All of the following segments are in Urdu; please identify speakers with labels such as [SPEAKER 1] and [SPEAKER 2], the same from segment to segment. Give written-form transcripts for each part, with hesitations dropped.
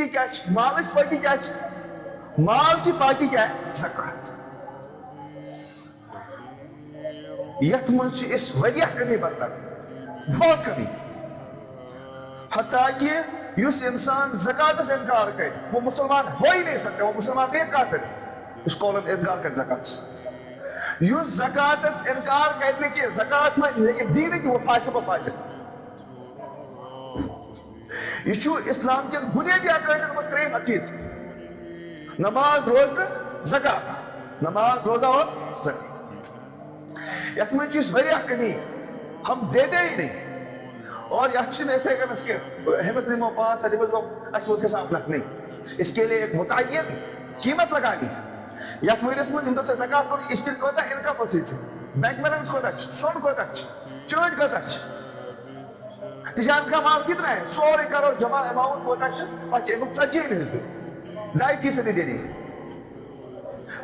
[SPEAKER 1] پاکی کیا ہے؟ مالچ پاکی کیا ہے؟ مال کی پاکی کیا ہے؟ زکات. یت منچ اس وریہ کمی برتن بہت کمی. حتیٰ کہ یس انسان زکات سے انکار کرے وہ مسلمان ہو ہی نہیں سکتا, وہ مسلمان نہیں کافر ہے اس قولن انکار کر زکات سے. یس زکات سے انکار کرنے کی زکات میں لیکن دین کی وہ فائدہ فائدہ یہ چھو اسلام کے بنیادی عقائد میں تریم عقید نماز روزہ زکات, نماز روزہ اور زکات. یت میں چیز وریہ کمی ہم دیتے ہی نہیں. اور یہ اچھی نہیں تھے کہ اس کے ہمت نمو 5 دمس کو اسود کے ساتھ نہیں, اس کے لیے ایک متعین قیمت لگانی. یا تو اس میں ہندو سے زکات کو اس پر کوتا انکم پروسیڈ سے بینک بیلنس کو تک سون کو تک چارج کو تک تجارت کا مال کتنا ہے 100 کروڑ جمع اماؤنٹ کو تک پچے کو سجی نہیں 2.5% دینی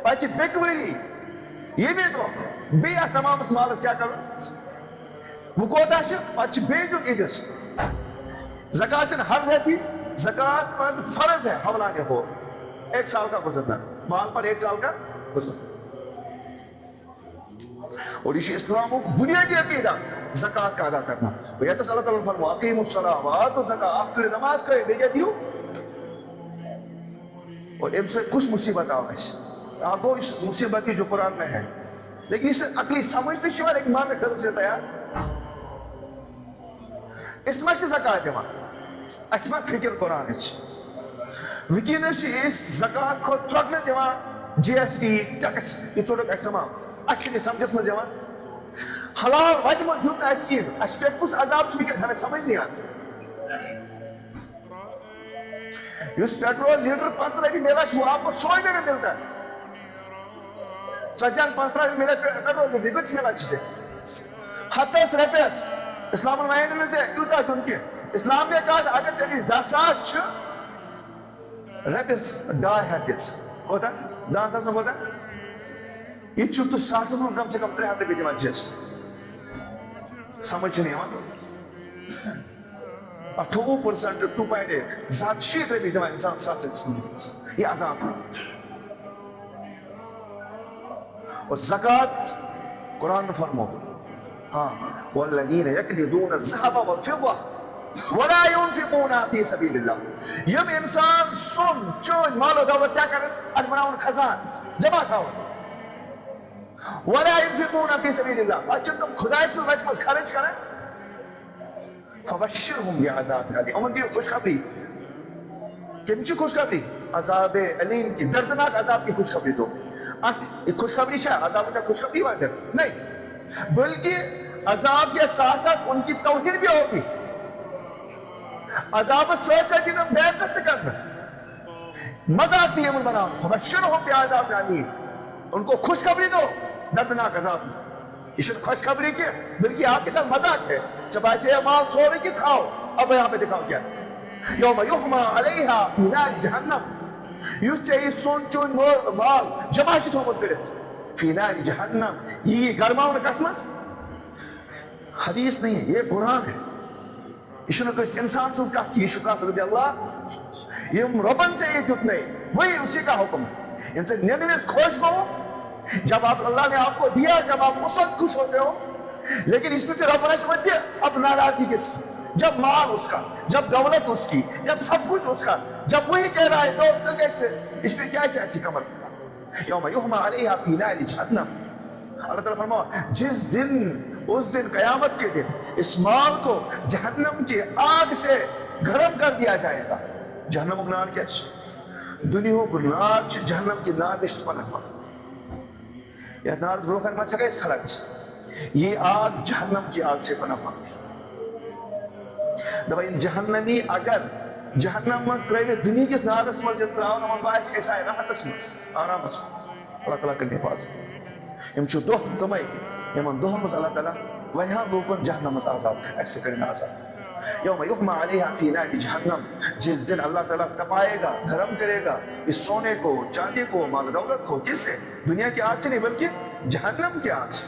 [SPEAKER 1] پچے بیکوری یہ بھی تو بے تمام اس مال کیا کرو وہ کوتا ہے پچے بے جو ادھر زکات ہر رہتی زکات پر فرض ہے حوالہ ہو 1 سال کا گزرنا مال پر 1 سال کا گزرنا. اور اسی اسلام کو بنیادی عقیدہ زکات کا ادا کرنا. یہ تو اللہ تعالیٰ فرمایا اقیموا الصلاۃ وآتوا الزکاۃ, آپ کے نماز کرے دے دیو. اور ان سے کچھ مصیبت آؤ ہے آپ کو اس مصیبت کی جو قرآن میں ہے لیکن اس عقلی سمجھتے شوار ایک مان گھر سے تیار اس میں سے زکات ہے اس میں فکر قرآن ہے وکینس اس زکات کو ترگنے دیوان جی ایس ٹی ٹیکس یہ چھوٹا ٹیکس تمام اچھی سمجھس میں دیوان حلال وجہ میں جھوٹنا اس کی اس پہ کچھ عذاب سے ہمیں سمجھ نہیں آتی. اس پیٹرول لیٹر 5 روپے میرا وہ آپ کو 100 میں ملتا ہے. سجان 5 روپے میرا پیٹرول بھی کچھ ملا چیزیں 70 روپے اسلام المعین سے یوتا دن کے اسلام نے کہا اگر چلیے 10,000 رپس 2.5 ہوتا 10,000 ہوتا یہ چھو تو 7,000 میں کم سے کم 3 بھی دیوان چیز سمجھ نہیں آن 28% 2.8 زیادہ شیط بھی دیوان انسان 7 سے یہ عذاب ہے. اور زکات قرآن میں فرمو ہاں والذین یکلدون الذهب والفضة ولا ينفقونها في سبيل الله. یم انسان سن چون مال و دولت کیا کرن اج بناون خزان جمع کھاون ولا ينفقونها في سبيل الله اچھا تم خدا سے وقت میں خرچ کریں فبشرهم بعذاب الیم. امن کی خوشخبری کمچی خوشخبری عذاب علیم کی دردناک عذاب کی خوشخبری دو. ایک خوشخبری شاہ عذاب سے خوشخبری بات ہے نہیں بلکہ عذاب کے ساتھ ساتھ ان کی توہین بھی ہوگی. عذاب ساتھ ساتھ انہیں بیعت سخت کرنا مذاق دیم بناؤ فبشرهم بعذاب الیم. ان کو خوشخبری دو دردناک عذاب. اس خوشخبری کی بلکہ آپ کے ساتھ مذاق ہے جب ایسے مال 100 روپے کی کھاؤ. اب یہاں پہ دکھاؤ کیا یوم یحمى علیہا فی نار جہنم یس چاہیے سون چون مال جمع شد ہو مدرد فی نار جہنم. یہ گرماؤں نے کتمز حدیث نہیں ہے یہ قرآن ہے. یہ نے کچھ انسان سے کہا کہ یہ شکر رضی اللہ یہ ربن سے یہ کیوں نہیں وہی اسی کا حکم ہے. ان سے نینویز خوش ہو جب آپ اللہ نے آپ کو دیا جب آپ اس وقت خوش ہوتے ہو لیکن اس میں سے رب نے سمجھ دیا اب ناراضی کس کی جب مال اس کا جب دولت اس کی جب سب کچھ اس کا جب وہی کہہ رہا ہے تو کیسے اس پہ کیا ایسی کمر یوم یحمى علیہا فی نار جہنم. اللہ تعالیٰ فرماؤ جس دن اس دن قیامت کے دن اس مال کو جہنم کی آگ سے گرم کر دیا جائے گا. جہنم کی نار کیا دنیا کو نار جہنم کی نار نشت پنک یہ نار بروکن مچھا گا اس خلق یہ آگ جہنم کی آگ سے پنک پکتی. دبا ان جہنمی اگر جہنم مز ترائیوے دنیا کس نارس مز اتراؤن امن باعث ایسا ہے راحت مز آرام مز اللہ تعالیٰ کرنے پاس ام چھو دوہ تمہیں امن دوہ مز اللہ تعالیٰ ویہاں لوگن جہنم مز آزاد ہے ایسے کرنے آزاد. یوم یحمى علیہا فی نار جہنم جس دن اللہ تعالیٰ تپائے گا گرم کرے گا اس سونے کو چاندی کو مال دولت کو کس سے دنیا کی آگ سے نہیں بلکہ جہنم کی آگ سے.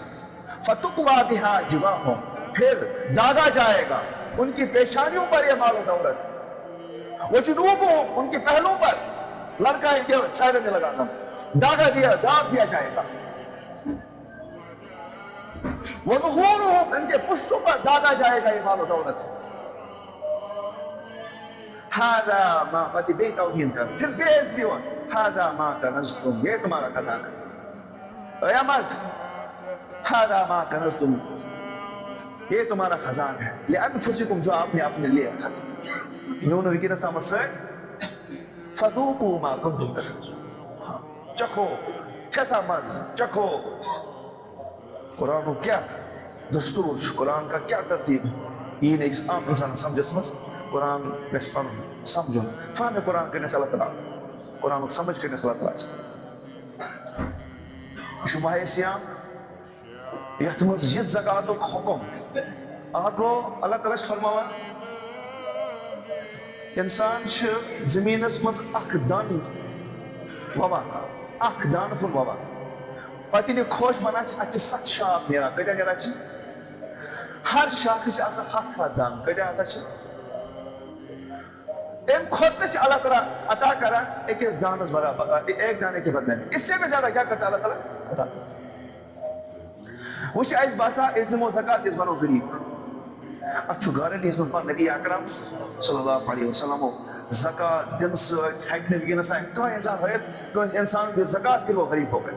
[SPEAKER 1] فتقوی بہا جباہہم پھر داغا جائے گا ان کی پیشانیوں پر یہ مال و دولت وجنوبهم ان کے پہلوں پر لڑکا ان کے سائڈ میں لگانا داغا داغ دیا جائے گا. وظہورهم ان کے پشتوں پر داغا جائے گا یہ مال و دولت. هذا ما قد توہین کر پھر بیز دیو هذا ما کنزتم یہ تمہارا خزانہ ہے. یا مز هذا ما کنزتم یہ تمہارا خزانہ ہے لانفسکم جو آپ نے اپنے لیے رکھا تھا. نون وکینا سامت سے فذوقوا ما کنتم تکنزون چکھو کیسا مز چکھو. قرآن کو کیا دستور قرآن کا کیا ترتیب یہ ایک عام انسان سمجھس مز قرآن بس پڑھ سمجھو فہم قرآن کرنے سے اللہ تعالیٰ قرآن کو سمجھ کرنے سے اللہ تعالیٰ شبہ سیام یحتمل یہ زکاة حکم آگو اللہ تعالیٰ فرماوا انسان زمین مز اخ دان ووا اخ دان فل ووا پتہ یہ خوش بنان اتہ 7 شاخ نیران کتیا نیران ہر شاخ ہاتھ دان کتیا ام خود اللہ تعالیٰ عطا کران ایک دانس برابر ایک دانے کے بدلے میں. اس سے بھی زیادہ کیا کرتا اللہ تعالیٰ عطا وش اس باسا علم و زکات اس بنو غریب اچھو گارنٹی اس پر نبی اکرم صلی اللہ علیہ وسلم زکات دن سے ہیکنے بھی نہ سائیں کوئی انسان ہوئے کوئی انسان بھی زکات کے وہ غریب ہو گئے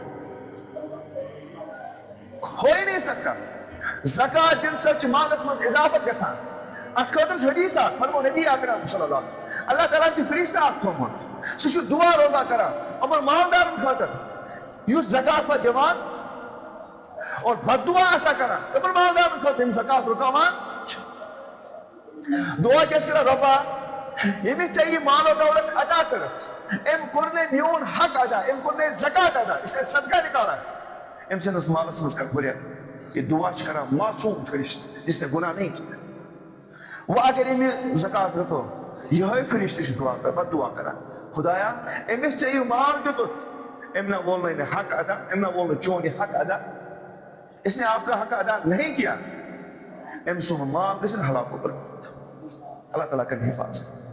[SPEAKER 1] ہو ہی نہیں سکتا. زکات دن سے مالس مز اضافت گسان ات خاطر حدیث فرمو نبی اکرم صلی اللہ علیہ وسلم اللہ تعالیٰ چھ فرشتہ اکھ تھومت سہ دعا روزہ کران امر مالدارن خاطر یس زکات پہ دیوان اور بد دعا آسا کران امر مالدارن خاطر یم زکات رکاوان دعا کیس کرا ربا یمس چاہیے مال و دولت عطا کرت ام کرنے میون حق ادا ام کرنے زکات ادا اس کا صدقہ نکالا ام سنس مالس مز کر بریت یہ دعا کرا معصوم فرشتہ جس نے گناہ نہیں کیا. وہ اگر ام زکات رکو یہ فرشتہ دعا کر بد دعا کرا خدایا امس چاہیے مال دیتت ام نہ بولنا حق ادا ام نہ بولنا چون حق ادا اس نے آپ کا حق ادا نہیں کیا ام سن مال کس نے ہلاک ہو کر اللہ تعالیٰ کا حفاظت.